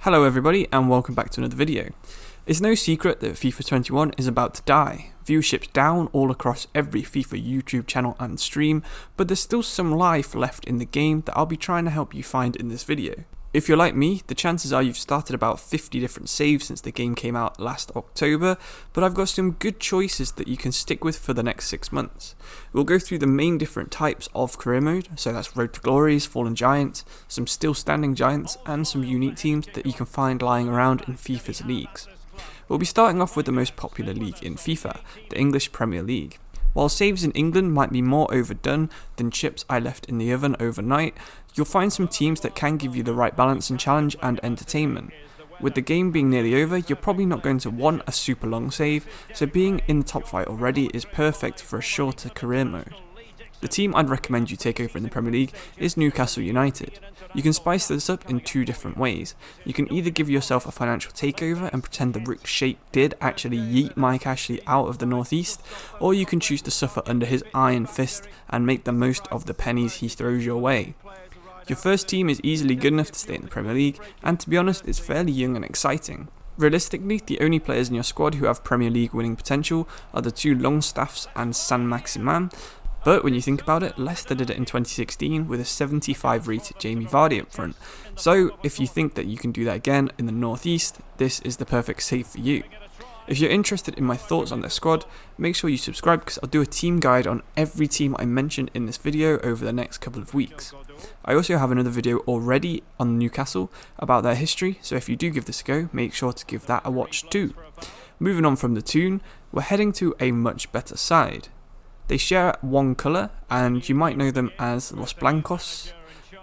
Hello everybody and welcome back to another video. It's no secret that FIFA 21 is about to die. Viewership's down all across every FIFA YouTube channel and stream, but there's still some life left in the game that I'll be trying to help you find in this video. If you're like me, the chances are you've started about 50 different saves since the game came out last October, but I've got some good choices that you can stick with for the next 6 months. We'll go through the main different types of career mode, so that's Road to Glories, Fallen Giants, some still standing giants, and some unique teams that you can find lying around in FIFA's leagues. We'll be starting off with the most popular league in FIFA, the English Premier League. While saves in England might be more overdone than chips I left in the oven overnight, you'll find some teams that can give you the right balance and challenge and entertainment. With the game being nearly over, you're probably not going to want a super long save, so being in the top 5 already is perfect for a shorter career mode. The team I'd recommend you take over in the Premier League is Newcastle United. You can spice this up in 2 different ways. You can either give yourself a financial takeover and pretend the sheik did actually yeet Mike Ashley out of the northeast, or you can choose to suffer under his iron fist and make the most of the pennies he throws your way. Your first team is easily good enough to stay in the Premier League, and to be honest, it's fairly young and exciting. Realistically, the only players in your squad who have Premier League winning potential are the 2 Longstaffs and San Maximin. But when you think about it, Leicester did it in 2016 with a 75 rated Jamie Vardy up front. So if you think that you can do that again in the northeast, this is the perfect save for you. If you're interested in my thoughts on this squad, make sure you subscribe because I'll do a team guide on every team I mentioned in this video over the next couple of weeks. I also have another video already on Newcastle about their history, so if you do give this a go, make sure to give that a watch too. Moving on from the Toon, we're heading to a much better side. They share one colour, and you might know them as Los Blancos.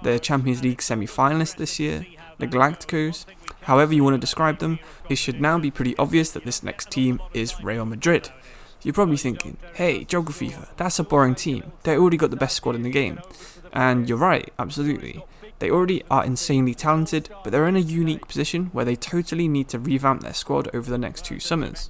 They're Champions League Semi Finalists this year, the Galacticos. However you want to describe them, it should now be pretty obvious that this next team is Real Madrid. You're probably thinking, hey, Geografifa, that's a boring team. They already got the best squad in the game. And you're right, absolutely. They already are insanely talented, but they're in a unique position where they totally need to revamp their squad over the next 2 summers.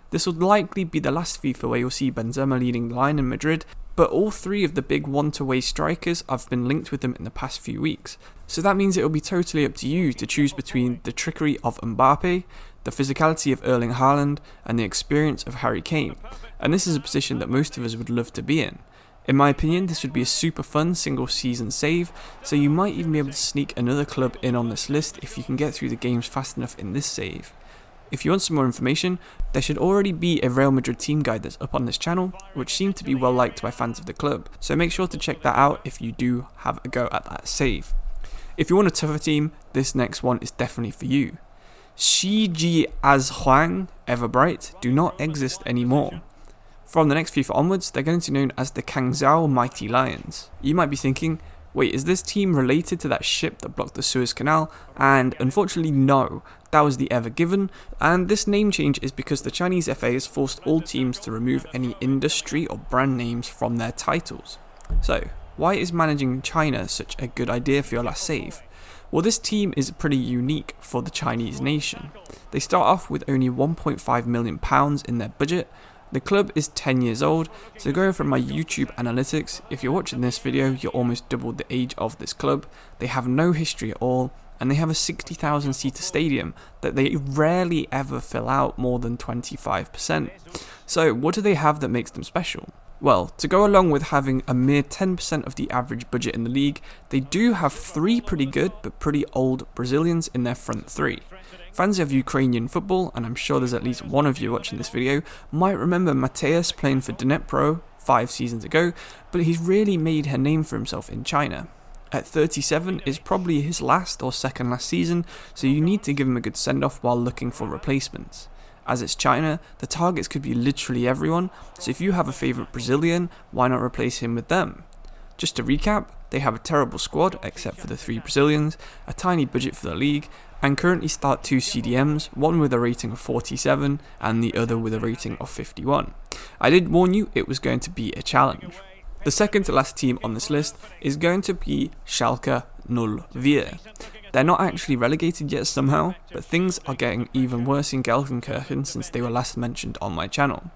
This will likely be the last FIFA where you'll see Benzema leading the line in Madrid, but all 3 of the big one-to-way strikers have been linked with them in the past few weeks. So that means it will be totally up to you to choose between the trickery of Mbappe, the physicality of Erling Haaland, and the experience of Harry Kane. And this is a position that most of us would love to be in. In my opinion, this would be a super fun single season save, so you might even be able to sneak another club in on this list if you can get through the games fast enough in this save. If you want some more information, there should already be a Real Madrid team guide that's up on this channel, which seemed to be well liked by fans of the club, so make sure to check that out if you do have a go at that save. If you want a tougher team, this next one is definitely for you. Shi as Huang, Everbright, do not exist anymore. From the next FIFA onwards, they're going to be known as the Kangzhou Mighty Lions. You might be thinking, wait, is this team related to that ship that blocked the Suez Canal? And unfortunately no, that was the Ever Given, and this name change is because the Chinese FA has forced all teams to remove any industry or brand names from their titles. So, why is managing China such a good idea for your last save? Well, this team is pretty unique for the Chinese nation. They start off with only £1.5 million in their budget. The club is 10 years old, so going from my YouTube analytics, if you're watching this video, you're almost double the age of this club. They have no history at all, and they have a 60,000 seater stadium that they rarely ever fill out more than 25%. So what do they have that makes them special? Well, to go along with having a mere 10% of the average budget in the league, they do have 3 pretty good but pretty old Brazilians in their front 3. Fans of Ukrainian football, and I'm sure there's at least one of you watching this video, might remember Mateus playing for Dnipro 5 seasons ago, but he's really made a name for himself in China. At 37 is probably his last or second last season, so you need to give him a good send-off while looking for replacements. As it's China, the targets could be literally everyone, so if you have a favourite Brazilian, why not replace him with them? Just to recap, they have a terrible squad except for the 3 Brazilians, a tiny budget for the league, and currently start 2 CDMs, one with a rating of 47 and the other with a rating of 51. I did warn you it was going to be a challenge. The second to last team on this list is going to be Schalke 04. They're not actually relegated yet somehow, but things are getting even worse in Gelsenkirchen since they were last mentioned on my channel.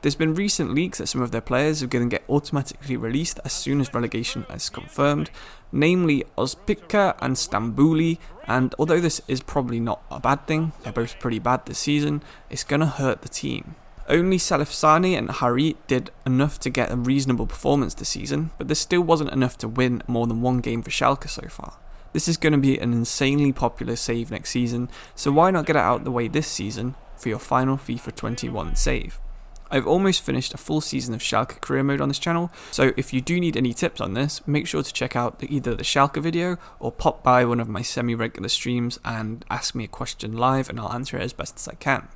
There's been recent leaks that some of their players are going to get automatically released as soon as relegation is confirmed, namely Ozpika and Stambouli, and although this is probably not a bad thing, they're both pretty bad this season, it's going to hurt the team. Only Salif Sane and Harit did enough to get a reasonable performance this season, but this still wasn't enough to win more than one game for Schalke so far. This is going to be an insanely popular save next season, so why not get it out of the way this season for your final FIFA 21 save? I've almost finished a full season of Schalke career mode on this channel, so if you do need any tips on this, make sure to check out either the Schalke video or pop by one of my semi-regular streams and ask me a question live and I'll answer it as best as I can.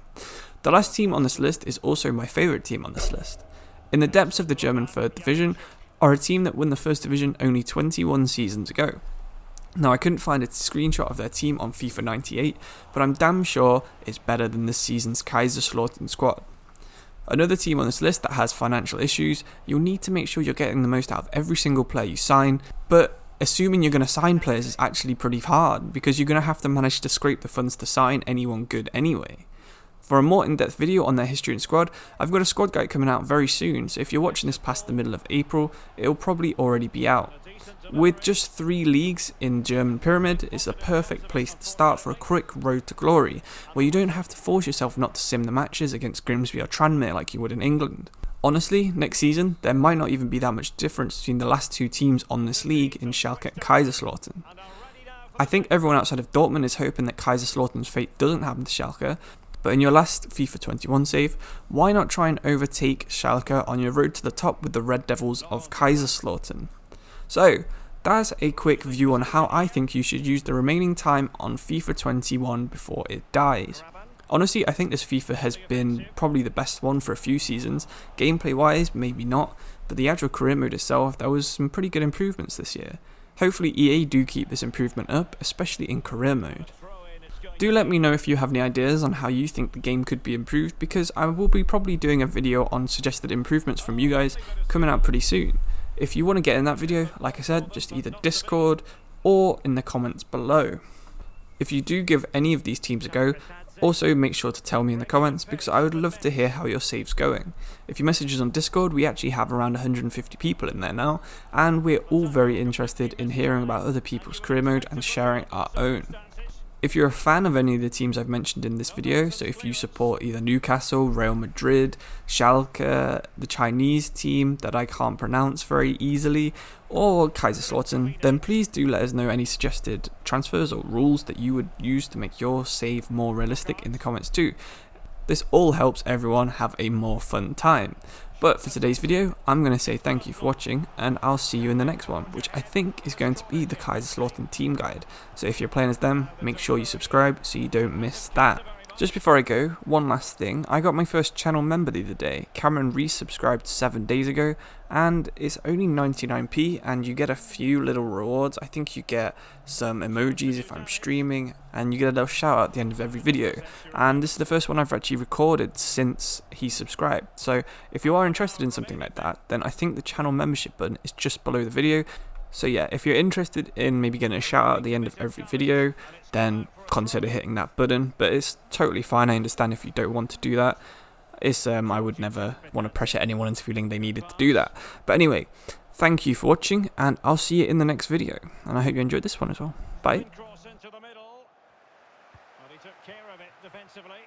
The last team on this list is also my favourite team on this list. In the depths of the German 3rd Division are a team that won the 1st Division only 21 seasons ago. Now I couldn't find a screenshot of their team on FIFA 98, but I'm damn sure it's better than this season's Kaiserslautern squad. Another team on this list that has financial issues, you'll need to make sure you're getting the most out of every single player you sign, but assuming you're going to sign players is actually pretty hard, because you're going to have to manage to scrape the funds to sign anyone good anyway. For a more in-depth video on their history and squad, I've got a squad guide coming out very soon, so if you're watching this past the middle of April, it'll probably already be out. With just 3 leagues in German Pyramid, it's a perfect place to start for a quick road to glory, where you don't have to force yourself not to sim the matches against Grimsby or Tranmere like you would in England. Honestly, next season, there might not even be that much difference between the last 2 teams on this league in Schalke and Kaiserslautern. I think everyone outside of Dortmund is hoping that Kaiserslautern's fate doesn't happen to Schalke, but in your last FIFA 21 save, why not try and overtake Schalke on your road to the top with the Red Devils of Kaiserslautern? So, that's a quick view on how I think you should use the remaining time on FIFA 21 before it dies. Honestly, I think this FIFA has been probably the best one for a few seasons. Gameplay wise, maybe not, but the actual career mode itself, there was some pretty good improvements this year. Hopefully EA do keep this improvement up, especially in career mode. Do let me know if you have any ideas on how you think the game could be improved, because I will be probably doing a video on suggested improvements from you guys coming out pretty soon. If you want to get in that video, like I said, just either Discord or in the comments below. If you do give any of these teams a go, also make sure to tell me in the comments, because I would love to hear how your save's going. If you message us on Discord, we actually have around 150 people in there now, and we're all very interested in hearing about other people's career mode and sharing our own. If you're a fan of any of the teams I've mentioned in this video, so if you support either Newcastle, Real Madrid, Schalke, the Chinese team that I can't pronounce very easily, or Kaiserslautern, then please do let us know any suggested transfers or rules that you would use to make your save more realistic in the comments too. This all helps everyone have a more fun time. But for today's video, I'm going to say thank you for watching, and I'll see you in the next one, which I think is going to be the Kaiserslautern team guide. So if you're playing as them, make sure you subscribe so you don't miss that. Just before I go, one last thing, I got my first channel member the other day. Cameron resubscribed 7 days ago, and it's only 99p, and you get a few little rewards. I think you get some emojis if I'm streaming, and you get a little shout out at the end of every video. And this is the first one I've actually recorded since he subscribed. So if you are interested in something like that, then I think the channel membership button is just below the video. So yeah, if you're interested in maybe getting a shout out at the end of every video, then consider hitting that button. But it's totally fine, I understand if you don't want to do that. I would never want to pressure anyone into feeling they needed to do that. But anyway, thank you for watching, and I'll see you in the next video. And I hope you enjoyed this one as well. Bye. Cross into the middle. Well, he took care of it defensively.